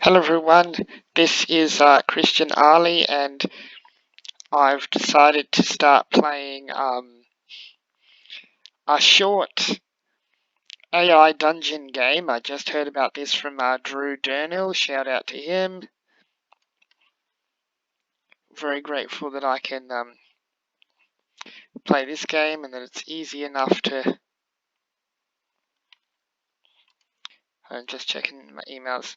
Hello everyone, this is Christian Ali, and I've decided to start playing a short AI dungeon game. I just heard about this from Drew Durnell, shout out to him. Very grateful that I can play this game and that it's easy enough to... I'm just checking my emails.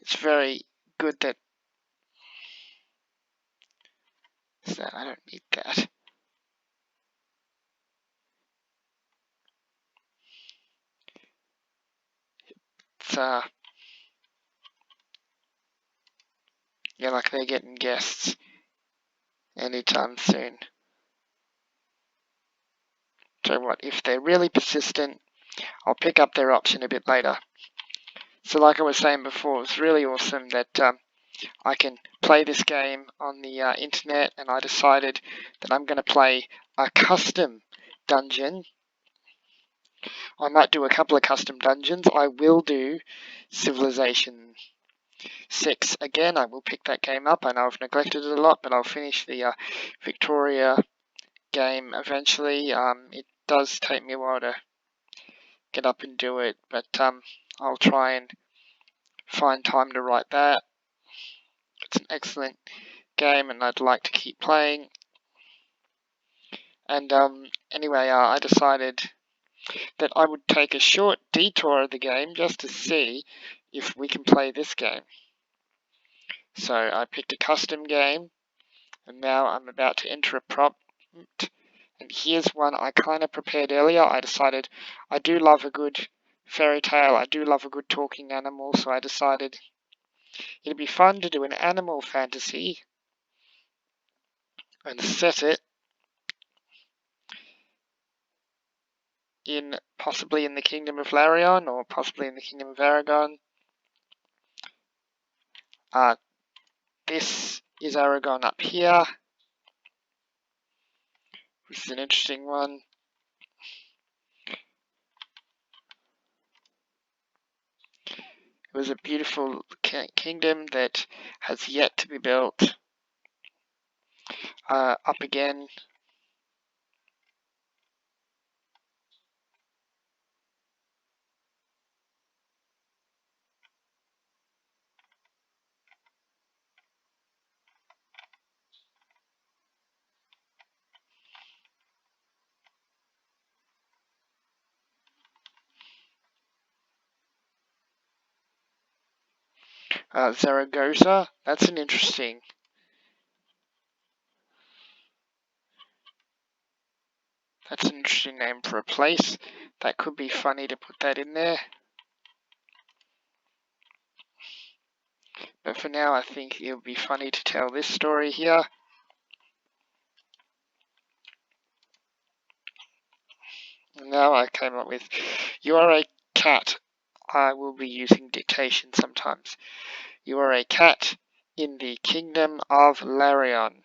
It's very good that... So I don't need that. It's yeah, like they're getting guests anytime soon. So what, if they're really persistent, I'll pick up their option a bit later. So like I was saying before, it's really awesome that I can play this game on the internet, and I decided that I'm going to play a custom dungeon. I might do a couple of custom dungeons. I will do Civilization 6 again. I will pick that game up. I know I've neglected it a lot, but I'll finish the Victoria game eventually. It does take me a while to get up and do it, but I'll try and find time to write that. It's an excellent game and I'd like to keep playing. And anyway, I decided that I would take a short detour of the game just to see if we can play this game. So I picked a custom game, and now I'm about to enter a prompt. And here's one I kind of prepared earlier. I decided I do love a good fairy tale. I do love a good talking animal, so I decided it'd be fun to do an animal fantasy and set it in possibly in the Kingdom of Larion or possibly in the Kingdom of Aragon. This is Aragon up here, which is an interesting one. It was a beautiful kingdom that has yet to be built. Up again. Zaragoza. That's an interesting name for a place. That could be funny to put that in there. But for now, I think it would be funny to tell this story here. And now I came up with, you are a cat. I will be using dictation sometimes. You are a cat in the Kingdom of Larion.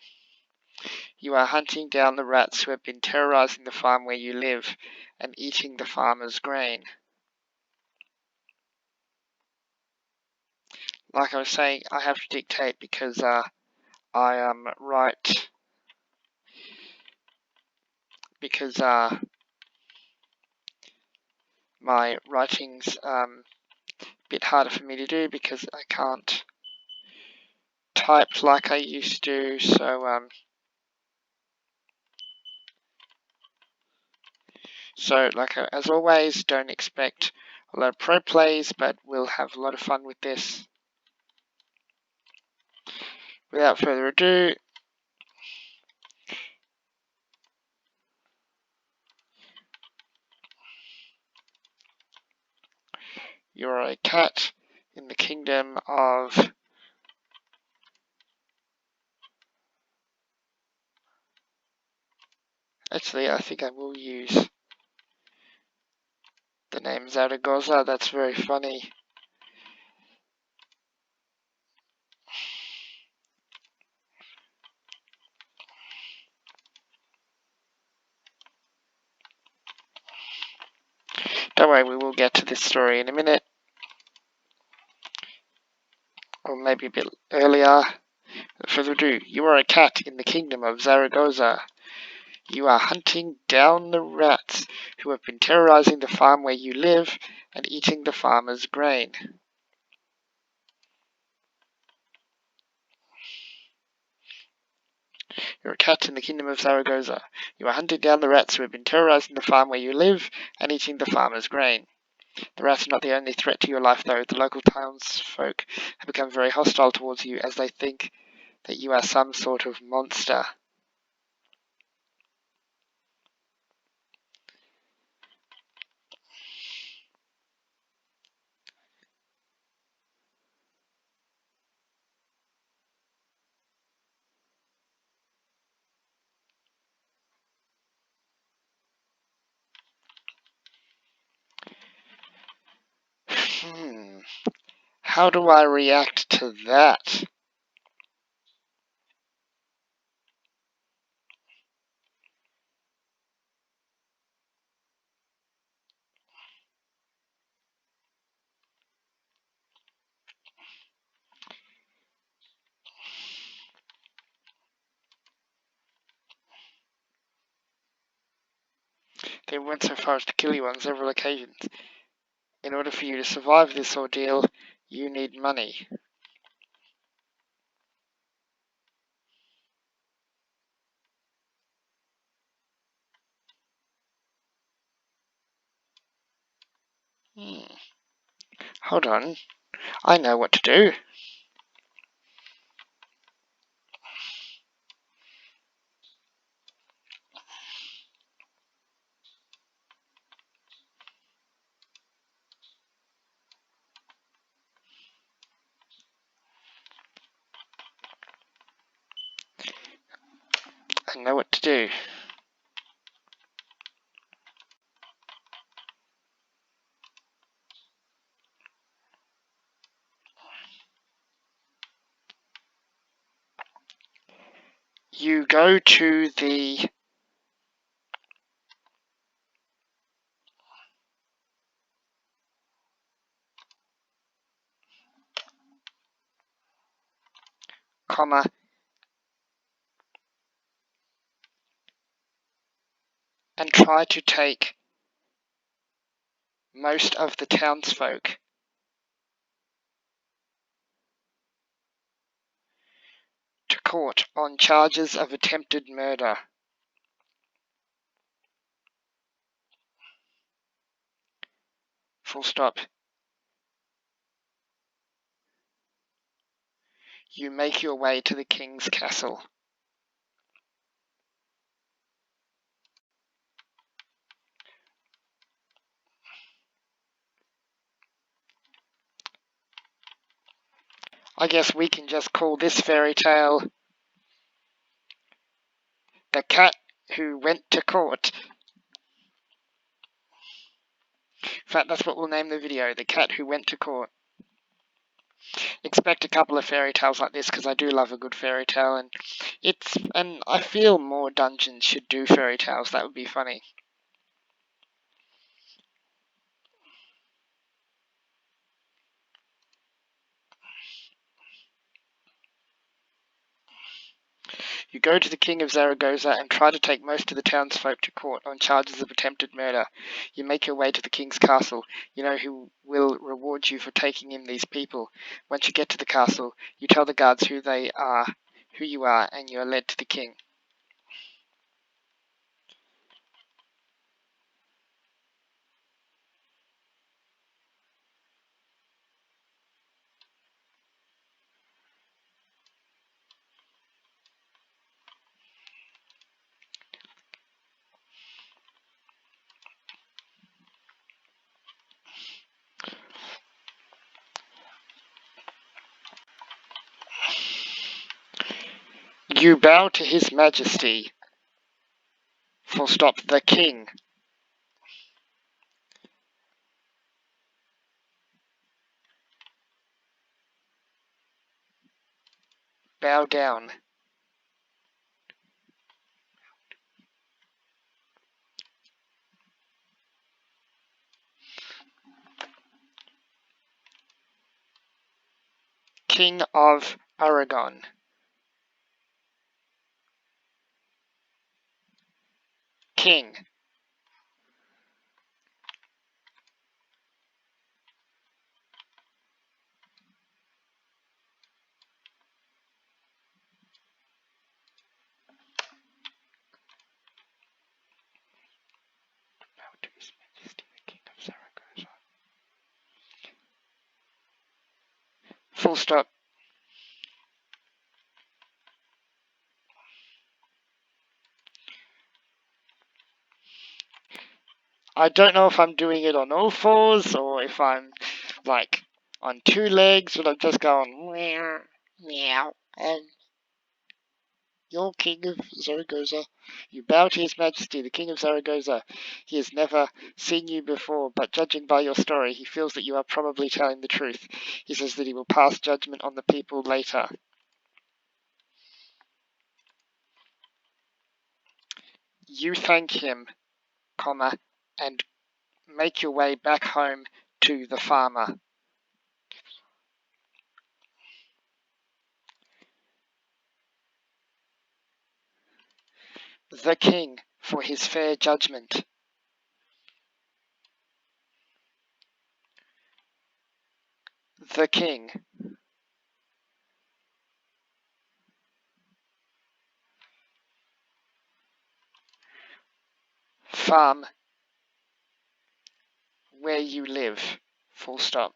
You are hunting down the rats who have been terrorizing the farm where you live and eating the farmer's grain. Like I was saying, I have to dictate because I write because my writing's a bit harder for me to do because I can't type like I used to. So like as always, don't expect a lot of pro plays, but we'll have a lot of fun with this. Without further ado, you're a cat in the Kingdom of Actually, I think I will use the name Zaragoza. That's very funny. Don't worry, we will get to this story in a minute. or maybe a bit earlier. Further ado, you are a cat in the kingdom of Zaragoza. You are hunting down the rats who have been terrorizing the farm where you live and eating the farmer's grain. You're a cat in the kingdom of Zaragoza. You are hunting down the rats who have been terrorizing the farm where you live and eating the farmer's grain. The rats are not the only threat to your life, though. The local townsfolk have become very hostile towards you as they think that you are some sort of monster. How do I react to that? They went so far as to kill you on several occasions. In order for you to survive this ordeal, you need money. Hold on. I know what to do. I know what to do. You go to the comma and try to take most of the townsfolk to court on charges of attempted murder. Full stop. You make your way to the king's castle. I guess we can just call this fairy tale The Cat Who Went to Court. In fact, that's what we'll name the video, The Cat Who Went to Court. Expect a couple of fairy tales like this because I do love a good fairy tale, and I feel more dungeons should do fairy tales. That would be funny. You go to the king of Zaragoza and try to take most of the townsfolk to court on charges of attempted murder. You make your way to the king's castle. You know who will reward you for taking in these people. Once you get to the castle, you tell the guards who you are, and you are led to the king. You bow to his majesty. Full stop. The king. Bow down. King of Aragon. King. To His Majesty the King of Zaragoza. Full stop. I don't know if I'm doing it on all fours or if I'm like on two legs, but I'm just going meow, meow. You're King of Zaragoza. You bow to His Majesty, the King of Zaragoza. He has never seen you before, but judging by your story, he feels that you are probably telling the truth. He says that he will pass judgment on the people later. You thank him, comma, and make your way back home to the farmer. The king for his fair judgment. The king. Farm where you live. Full stop.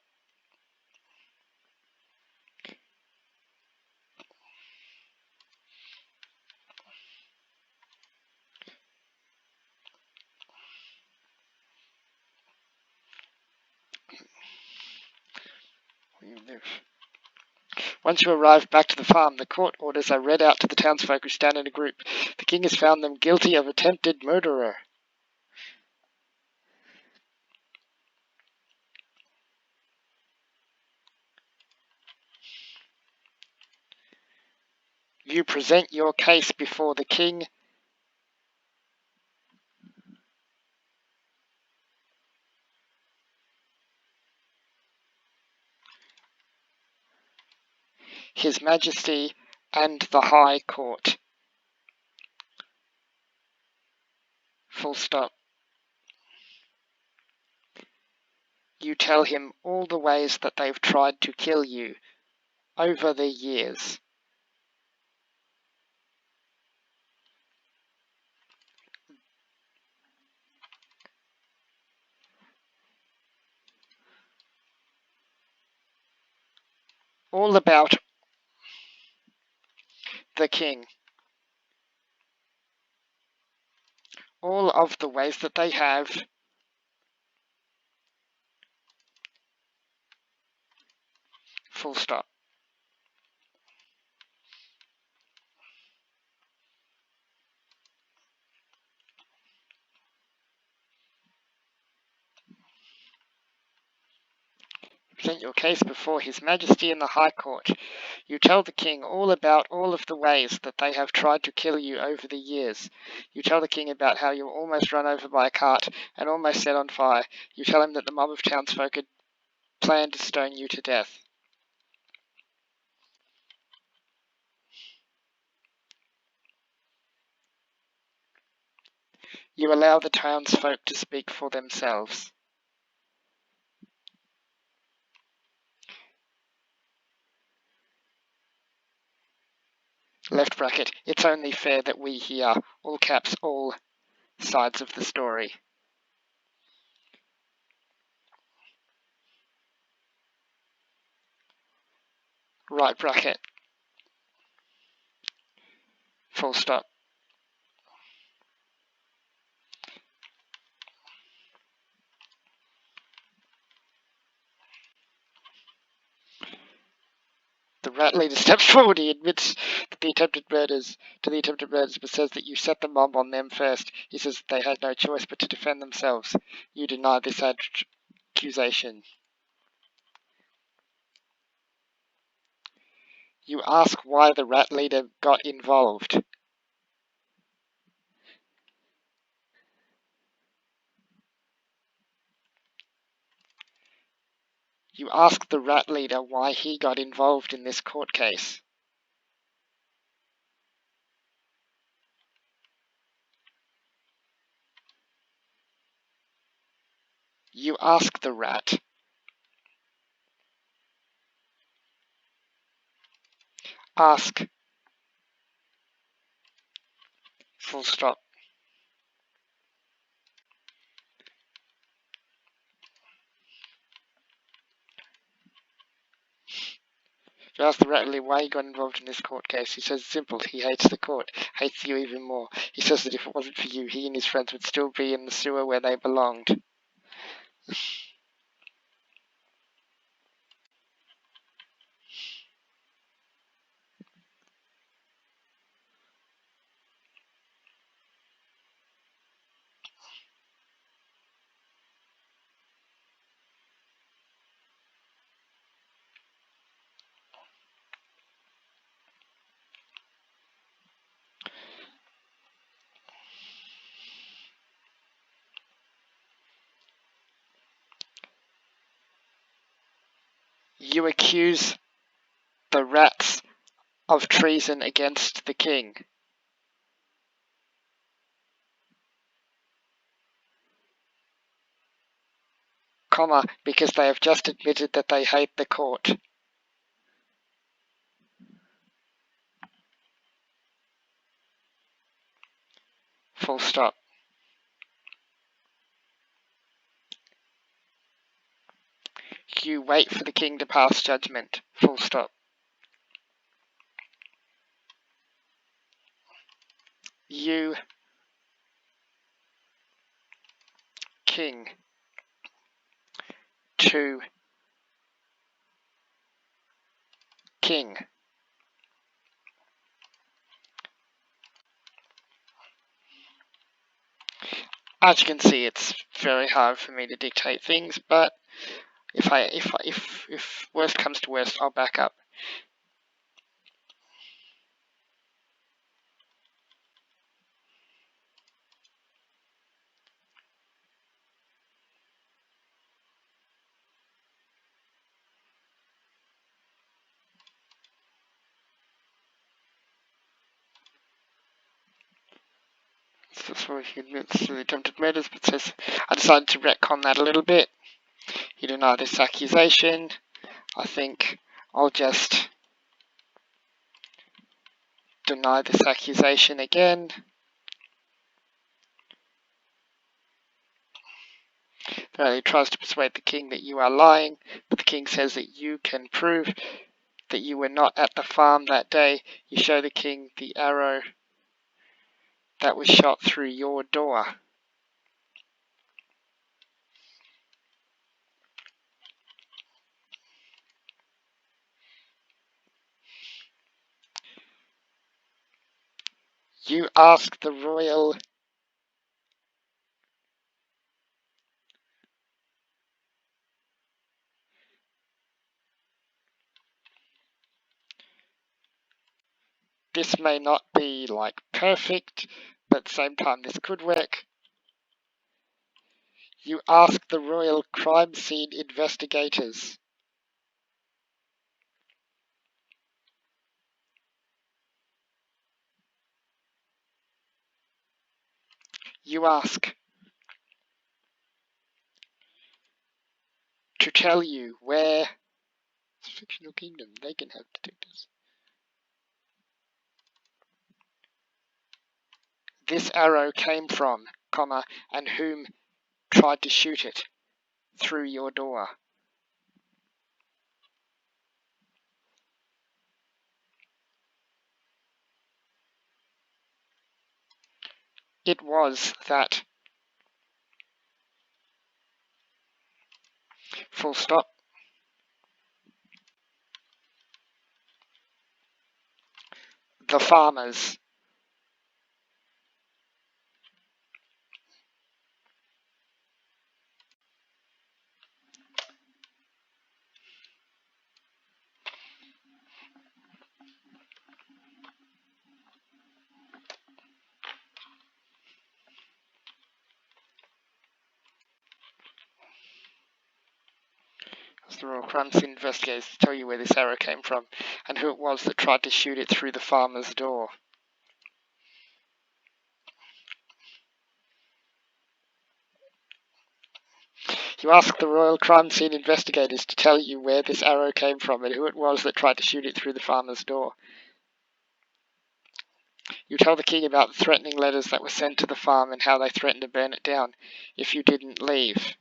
Where you live. Once you arrive back to the farm, the court orders are read out to the townsfolk who stand in a group. The king has found them guilty of attempted murder. You present your case before the king. His Majesty and the High Court. Full stop. You tell him all the ways that they've tried to kill you over the years. All about the king. All of the ways that they have full stop. Present your case before His Majesty in the High Court. You tell the king all about all of the ways that they have tried to kill you over the years. You tell the king about how you were almost run over by a cart and almost set on fire. You tell him that the mob of townsfolk had planned to stone you to death. You allow the townsfolk to speak for themselves. Left bracket, it's only fair that we hear, all caps, all sides of the story. Right bracket. Full stop. The rat leader steps forward. He admits to the attempted murders, but says that you set the mob on them first. He says they had no choice but to defend themselves. You deny this accusation. You ask why the rat leader got involved. You ask the rat leader why he got involved in this court case. You ask the rat. Ask. Full stop. You ask the rat leader why he got involved in this court case. He says it's simple. He hates the court. Hates you even more. He says that if it wasn't for you, he and his friends would still be in the sewer where they belonged. You accuse the rats of treason against the king, comma, because they have just admitted that they hate the court. Full stop. You wait for the king to pass judgment. Full stop. You, king, to king. As you can see, it's very hard for me to dictate things, but if worst comes to worst, I'll back up. That's why he admits to the attempted murders, but says I decided to retcon that a little bit. You deny this accusation. I think I'll just deny this accusation again. He tries to persuade the king that you are lying, but the king says that you can prove that you were not at the farm that day. You show the king the arrow that was shot through your door. You ask the royal this may not be like perfect, but at the same time this could work. You ask the royal crime scene investigators. You ask to tell you where fictional kingdom they can have detectives. This arrow came from, comma, and whom tried to shoot it through your door. It was that. Full stop. The farmers. ask the Royal Crime Scene investigators to tell you where this arrow came from and who it was that tried to shoot it through the farmer's door. You ask the Royal Crime Scene investigators to tell you where this arrow came from and who it was that tried to shoot it through the farmer's door. You tell the king about the threatening letters that were sent to the farm and how they threatened to burn it down if you didn't leave.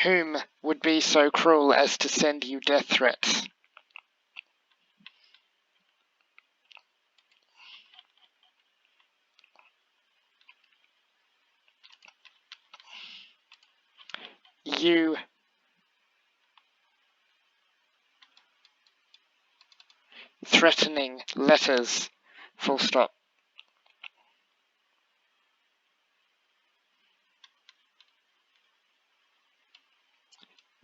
Whom would be so cruel as to send you death threats? You threatening letters, full stop.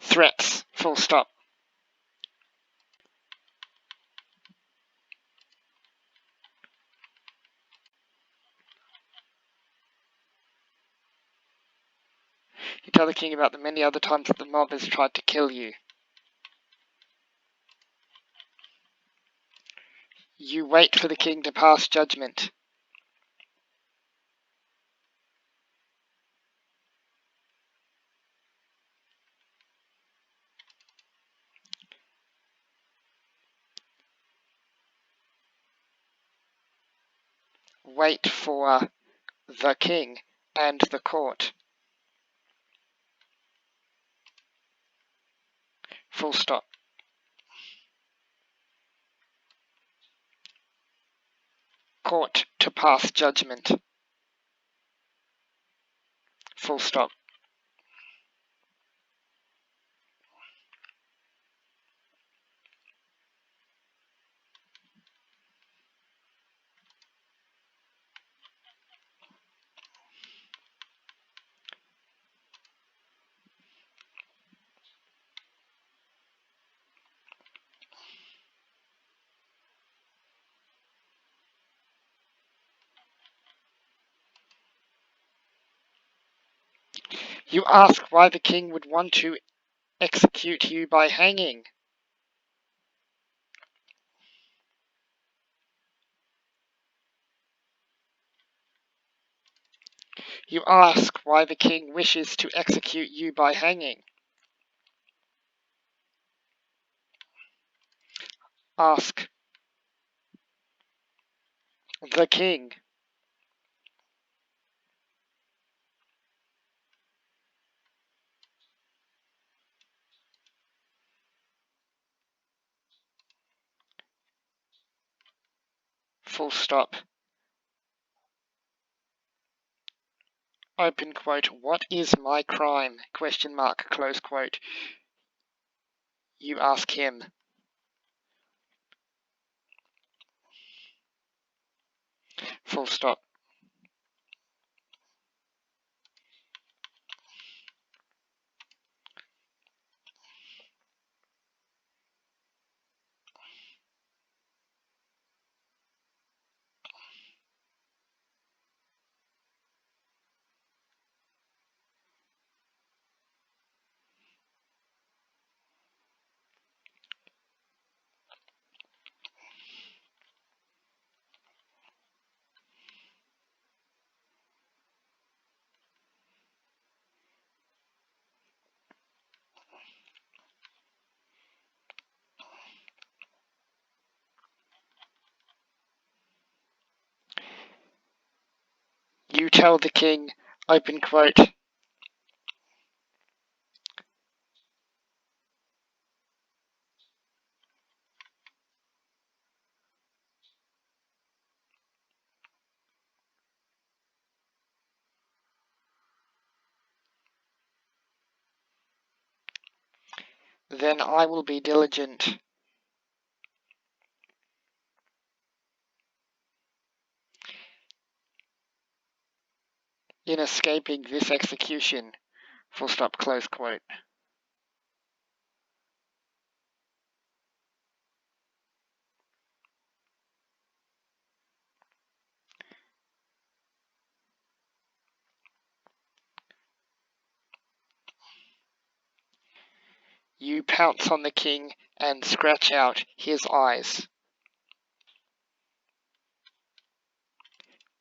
Threats, full stop. You tell the king about the many other times that the mob has tried to kill you. You wait for the king to pass judgment. Wait for the king and the court. Full stop. Court to pass judgment. Full stop. You ask why the king would want to execute you by hanging. You ask why the king wishes to execute you by hanging. Ask the king. Full stop. Open quote. What is my crime? Question mark. Close quote. You ask him. Full stop. You tell the king. Open quote. Then I will be diligent. in escaping this execution, full stop, close quote. You pounce on the king and scratch out his eyes.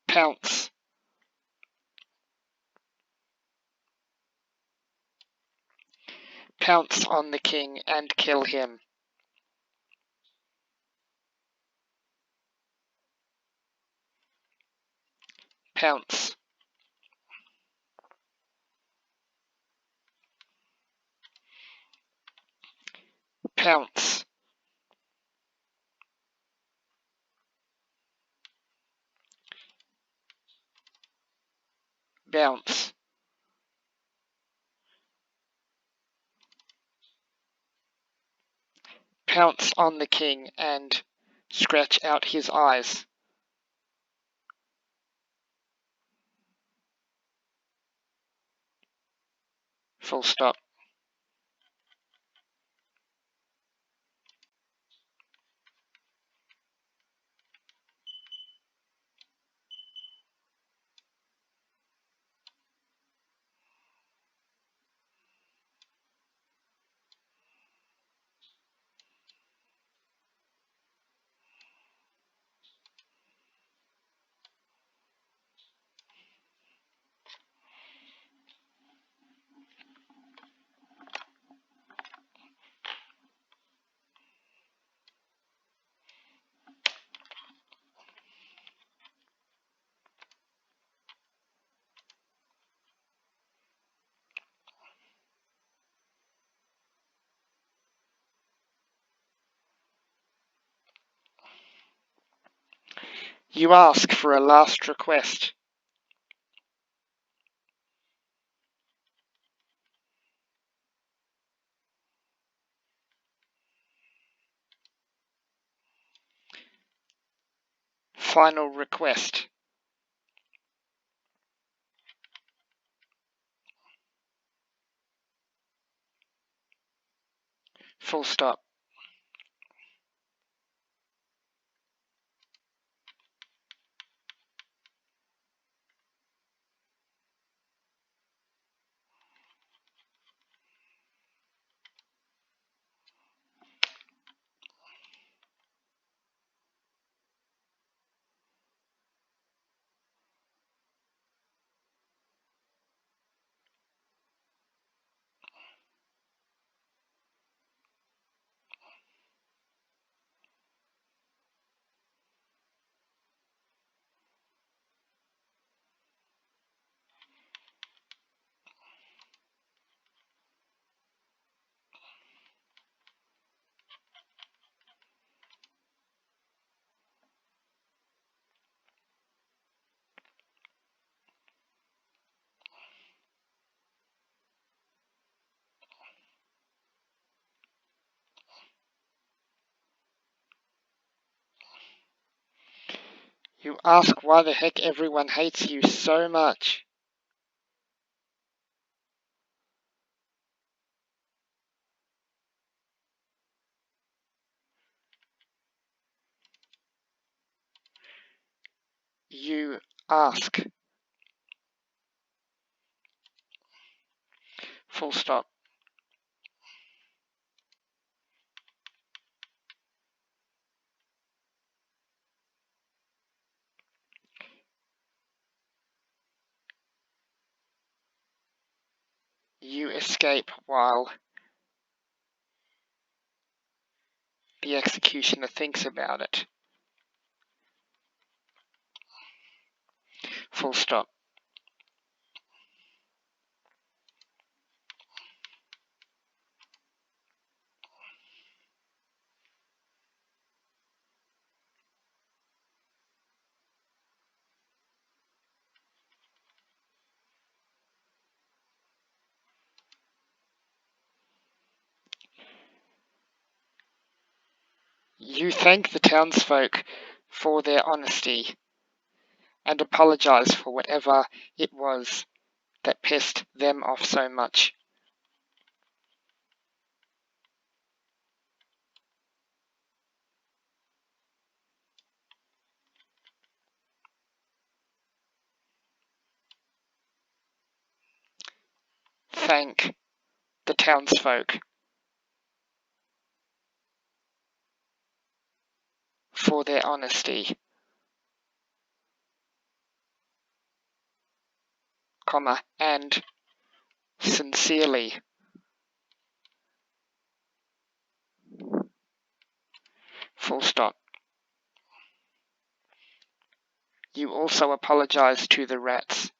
Pounce. Pounce on the king and kill him. Pounce. Pounce. Bounce. Pounce on the king and scratch out his eyes. Full stop. You ask for a last request. Final request. Full stop. You ask why the heck everyone hates you so much. You ask. Full stop. You escape while the executioner thinks about it. Full stop. You thank the townsfolk for their honesty and apologize for whatever it was that pissed them off so much. Thank the townsfolk for their honesty, and sincerely, full stop. You also apologize to the rats.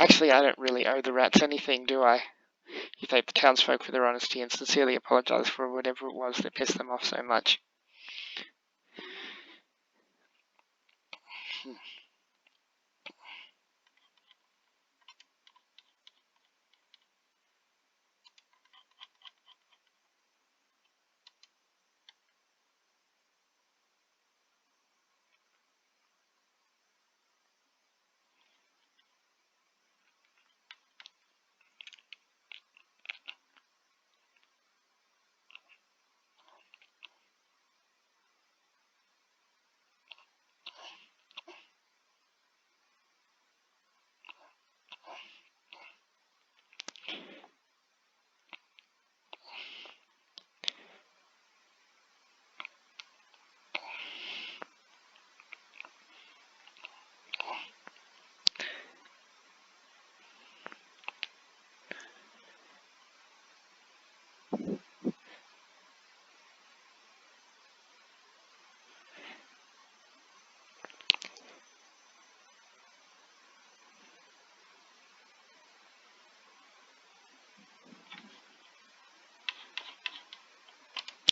Actually, I don't really owe the rats anything, do I? You thank the townsfolk for their honesty and sincerely apologize for whatever it was that pissed them off so much.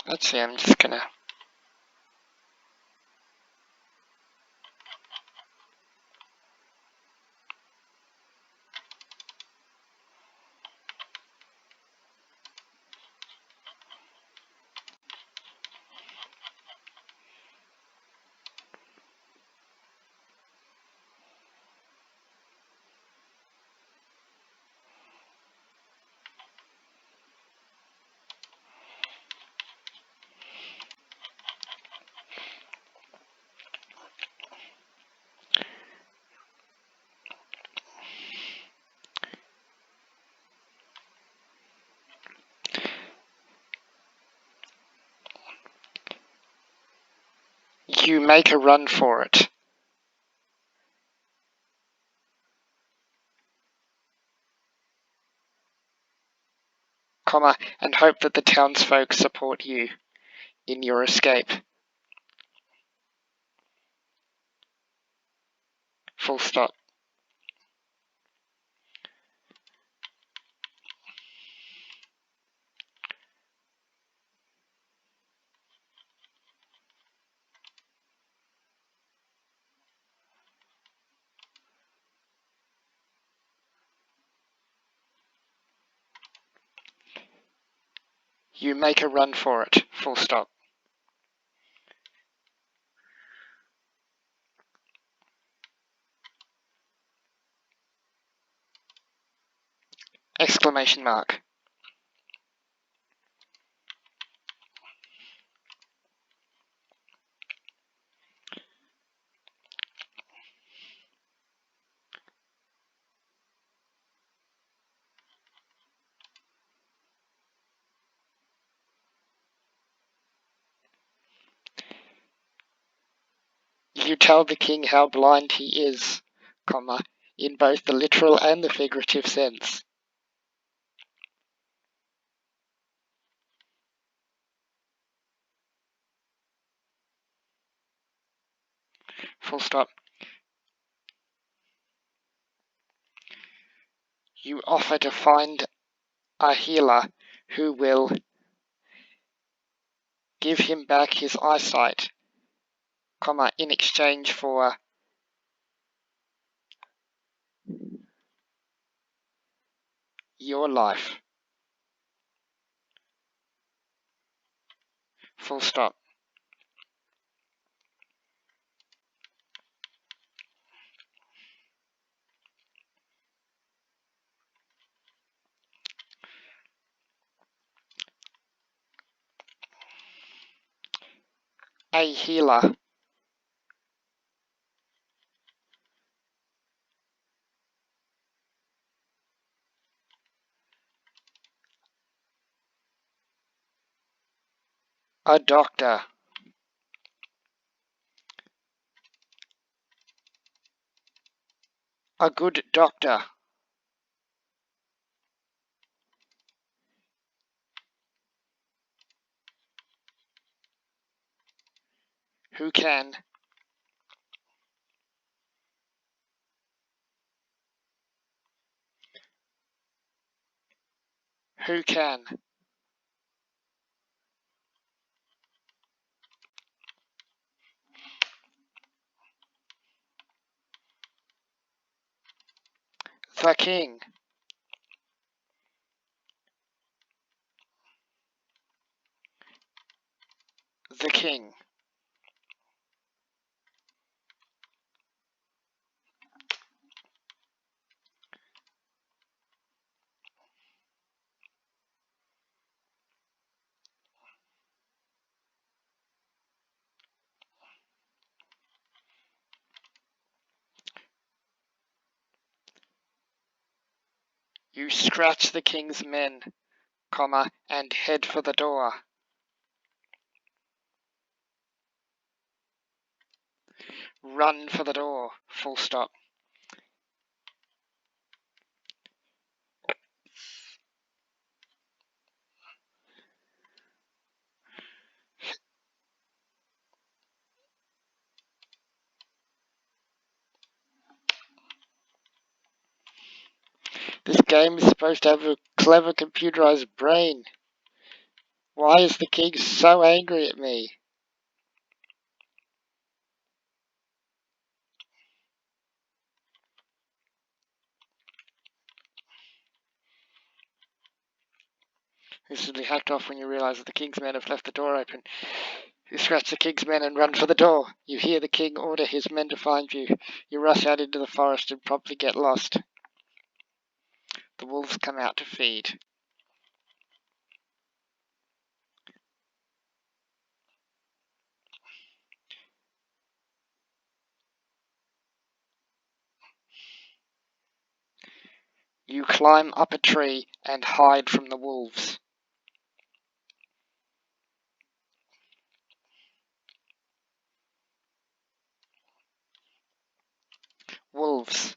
Let's see, I'm just gonna... You make a run for it, and hope that the townsfolk support you in your escape. Full stop. You make a run for it. Full stop. Exclamation mark. You tell the king how blind he is, in both the literal and the figurative sense. Full stop. You offer to find a healer who will give him back his eyesight comma, in exchange for your life. Full stop. A healer. A doctor. A good doctor. Who can Who can The king. The king. You scratch the king's men, comma, and head for the door. Run for the door. Full stop. This game is supposed to have a clever computerized brain. Why is the king so angry at me? This will be hacked off when you realise that the king's men have left the door open. You scratch the king's men and run for the door. You hear the king order his men to find you. You rush out into the forest and promptly get lost. The wolves come out to feed. You climb up a tree and hide from the wolves. Wolves.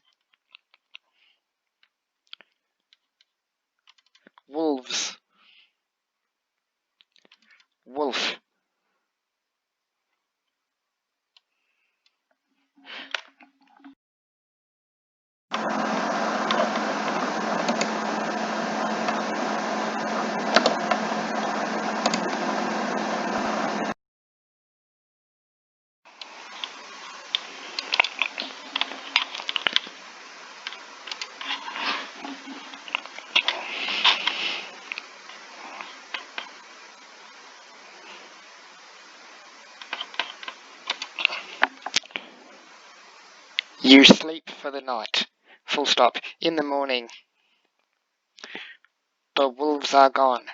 Wolves. Wolf. You sleep for the night. Full stop. In the morning, the wolves are gone.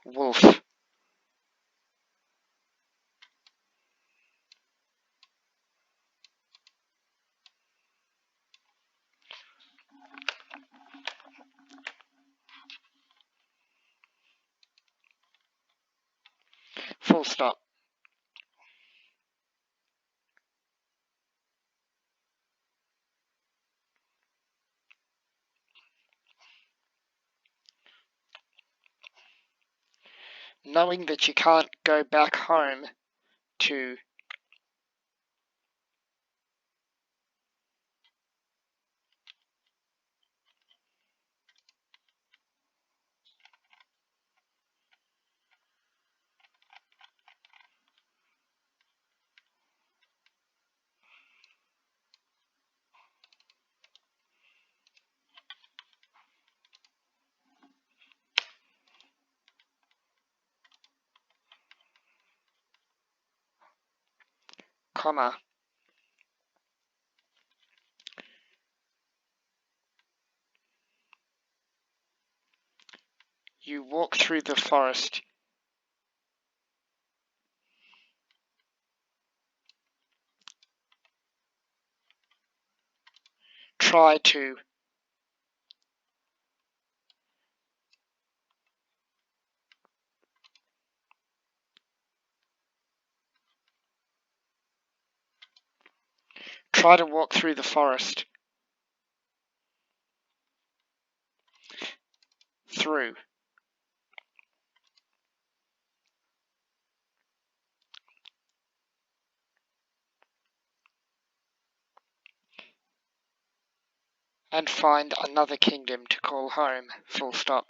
Wolf. Full stop. Knowing that you can't go back home to comma. You walk through the forest. Try to. Try to walk through the forest. Through. And find another kingdom to call home. Full stop.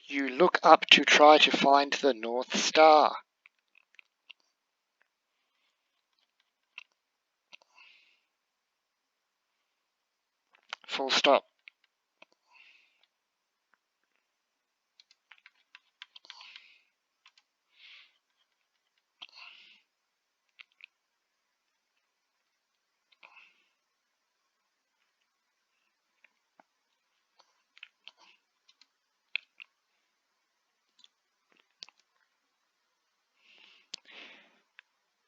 You look up to try to find the North Star. Full stop.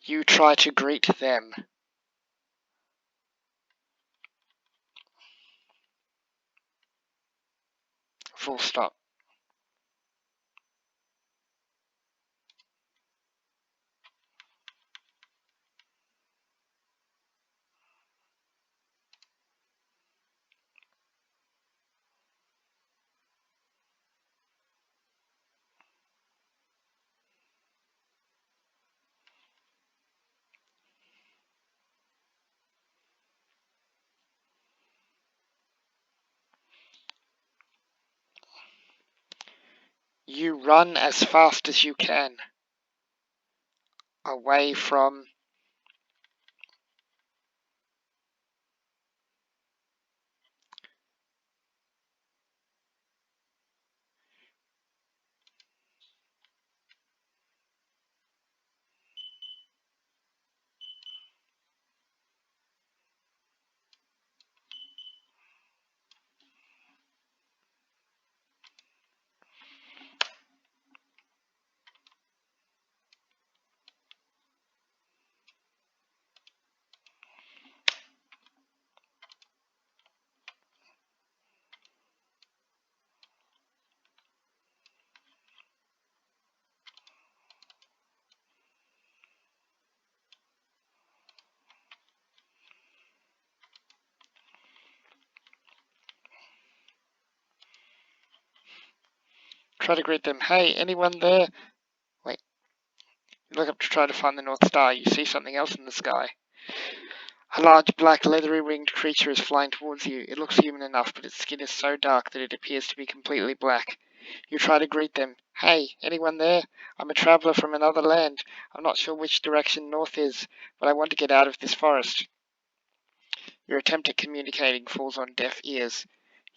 You try to greet them. Full stop. You run as fast as you can. Away from. Try to greet them. Hey, anyone there? Wait. You look up to try to find the North Star. You see something else in the sky. A large black leathery winged creature is flying towards you. It looks human enough, but its skin is so dark that it appears to be completely black. You try to greet them. Hey, anyone there? I'm a traveller from another land. I'm not sure which direction north is, but I want to get out of this forest. Your attempt at communicating falls on deaf ears.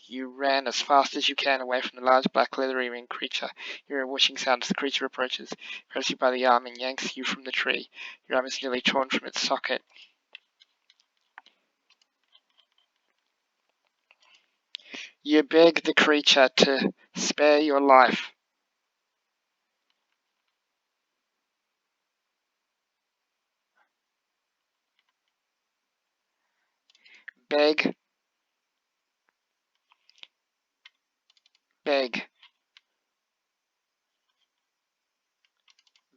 You ran as fast as you can away from the large black leathery winged creature. You hear a whooshing sound as the creature approaches, grabs you by the arm and yanks you from the tree. Your arm is nearly torn from its socket. You beg the creature to spare your life. Beg, beg,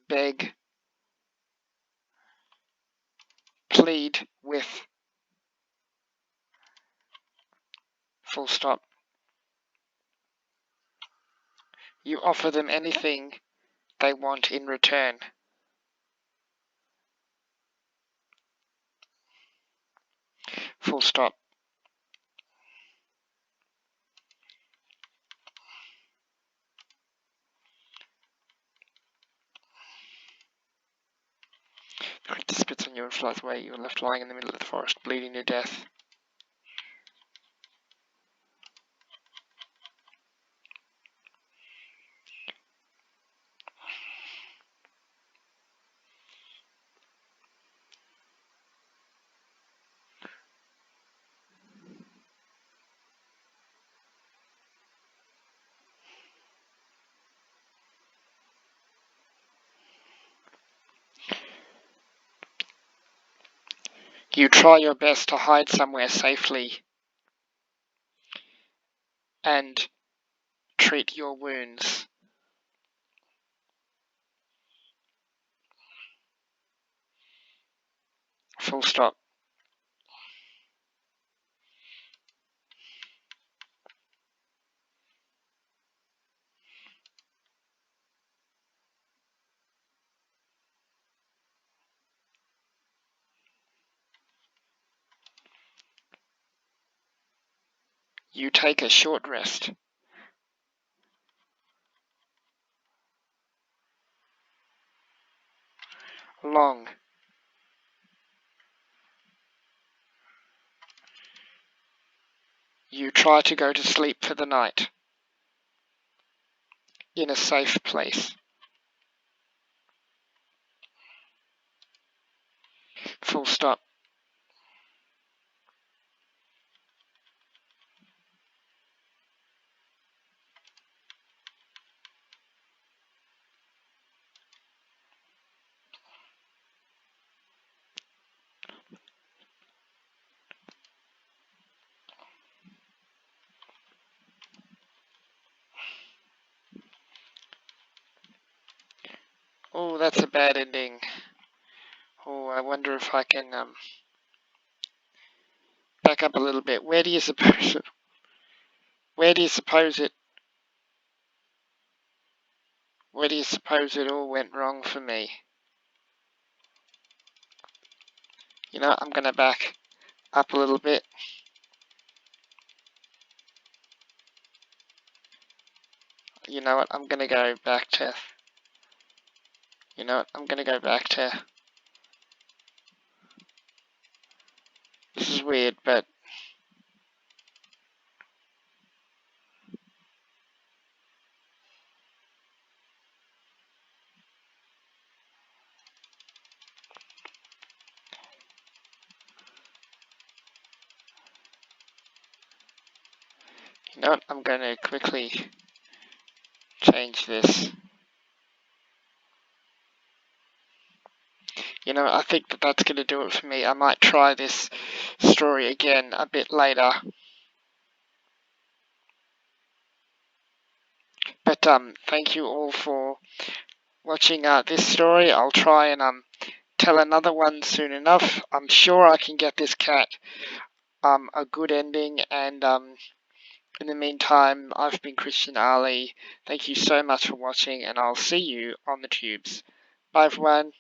beg, plead with. Full stop. You offer them anything they want in return. Full stop. and you were flies away, you were left lying in the middle of the forest, bleeding to death. You try your best to hide somewhere safely and treat your wounds. Full stop. You take a short rest. Long. You try to go to sleep for the night. In a safe place. Full stop. Oh, that's a bad ending. Oh, I wonder if I can back up a little bit. Where do you suppose it? Where do you suppose it? Where do you suppose it all went wrong for me? You know, I'm gonna back up a little bit. You know what? I'm gonna go back to. You know what? I'm gonna go back to. This is weird, but you know what? I'm gonna quickly change this. You know, I think that that's gonna do it for me. I might try this story again a bit later. But thank you all for watching this story. I'll try and tell another one soon enough. I'm sure I can get this cat a good ending, and in the meantime, I've been Christian Ali. Thank you so much for watching, and I'll see you on the tubes. Bye everyone.